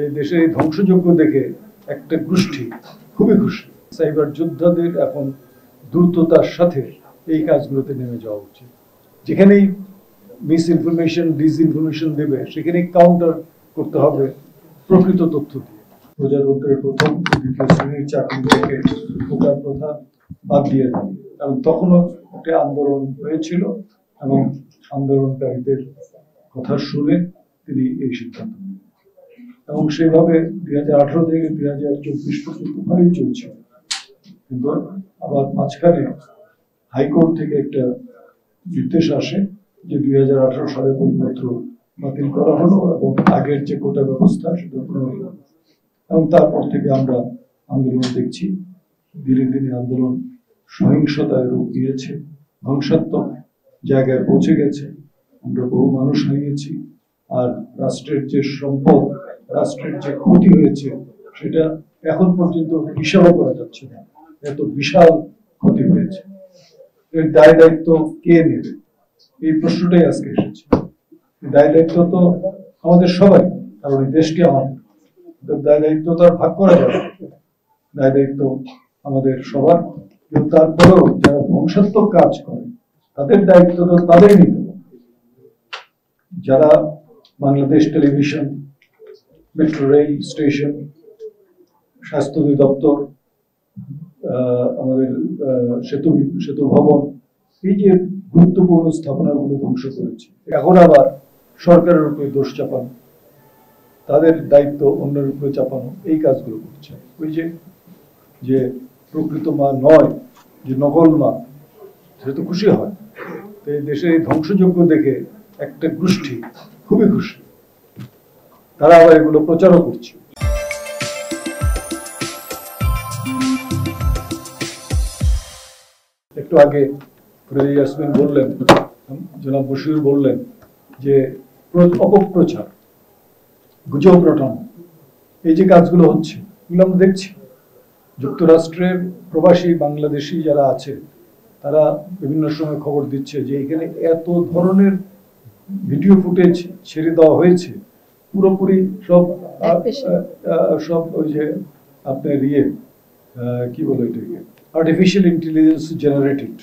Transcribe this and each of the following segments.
এই দেশের এই ধ্বংসযজ্ঞ দেখে একটা গোষ্ঠী খুবই খুশি। সাইবার যোদ্ধাদের এখন দ্রুততার সাথে এই কাজগুলোতে নেমে যাওয়া উচিত। যেখানেই মিস ইনফরমেশন ডিসইনফরমেশন দেবে সেখানেই কাউন্টার করতে হবে প্রকৃত তথ্য দিয়ে। প্রজাতন্ত্রের প্রথম দ্বিতীয় শ্রেণীর চাকরি থেকে ঢোকার প্রথা বাদ দিয়ে দেবে, কারণ তখনও একটা আন্দোলন হয়েছিল এবং আন্দোলনকারীদের কথা শুনে তিনি এই সিদ্ধান্ত নেন এবং সেভাবে 2018 থেকে 2024 পর্যন্ত ভালোই চলছিল। কিন্তু আবার মাঝখানে হাইকোর্ট থেকে একটা নির্দেশ আসে যে 2018 সালে বইপত্র বাতিল করা হলো এবং আগের যে কোটা ব্যবস্থা সেটা পুনরায় হলো। এবং তারপর থেকে আমরা আন্দোলন দেখছি, ধীরে ধীরে আন্দোলন সহিংসতায় রূপ নিয়েছে, ধ্বংসাত্মক জায়গায় পৌঁছে গেছে। আমরা বহু মানুষ হারিয়েছি, আর রাষ্ট্রের যে সম্পদ, রাষ্ট্রের যে ক্ষতি হয়েছে সেটা এখন পর্যন্ত হিসাবও করা যাচ্ছে না, এত বিশাল ক্ষতি হয়েছে। এর দায় দায়িত্ব কে নেবে, এই প্রশ্নটাই আজকে এসেছে। দায় দায়িত্ব তো আমাদের সবাই, কারণ এই দেশটি আমাদের, দায় দায়িত্ব তো আর ভাগ করা যাবে না। দায় দায়িত্ব আমাদের সবার, কিন্তু তারপরেও যারা ধ্বংসাত্মক কাজ করে তাদের দায়িত্ব তো তাদের নিতে হবে। যারা Bangladesh television, metro rail station, স্বাস্থ্য অধিদপ্তর, আমাদের সেতু ভবন, এই যে গুরুত্বপূর্ণ স্থাপনাগুলো ধ্বংস করেছে, এখন আবার সরকারের উপরে দোষ চাপানো, তাদের দায়িত্ব অন্যের উপরে চাপানো, এই কাজগুলো করছে। ওই যে প্রকৃত মা নয়, যে নকল মা, সে তো খুশি হয়। তো এই দেশের এই ধ্বংসযজ্ঞ দেখে একটা গোষ্ঠী খুবই খুশি, তারা আবার এগুলো প্রচারও করছে। একটু আগে ইয়াসমিন বললেন, জনাব বশির বললেন যে অপপ্রচার, গুজব রটানো, এই যে কাজগুলো হচ্ছে এগুলো আমরা দেখছি। যুক্তরাষ্ট্রের প্রবাসী বাংলাদেশি যারা আছে তারা বিভিন্ন সময় খবর দিচ্ছে যে এখানে এত ধরনের ভিডিও ফুটেজ ছেড়ে দেওয়া হয়েছে, পুরোপুরি সব ওই যে আপনার কি বলে এটাকে, artificial intelligence generated,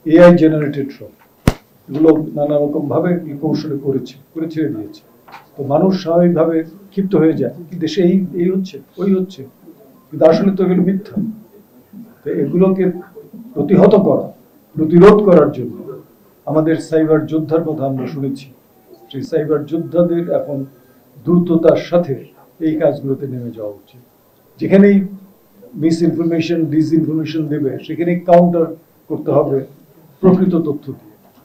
AI generated, সব এগুলো নানা রকম ভাবে কৌশলে করে ছেড়ে দিয়েছে। তো মানুষ স্বাভাবিকভাবে ক্ষিপ্ত হয়ে যায়, কি দেশে এই হচ্ছে ওই হচ্ছে, কিন্তু আসলে তো এগুলো মিথ্যা। তো এগুলোকে প্রতিরোধ করার জন্য আমাদের সাইবার যোদ্ধার কথা আমরা শুনেছি। সেই সাইবার যোদ্ধাদের এখন দ্রুততার সাথে এই কাজগুলোতে নেমে যাওয়া উচিত। যেখানেই মিস ইনফরমেশন ডিসইনফরমেশন দেবে সেখানেই কাউন্টার করতে হবে প্রকৃত তথ্য দিয়ে।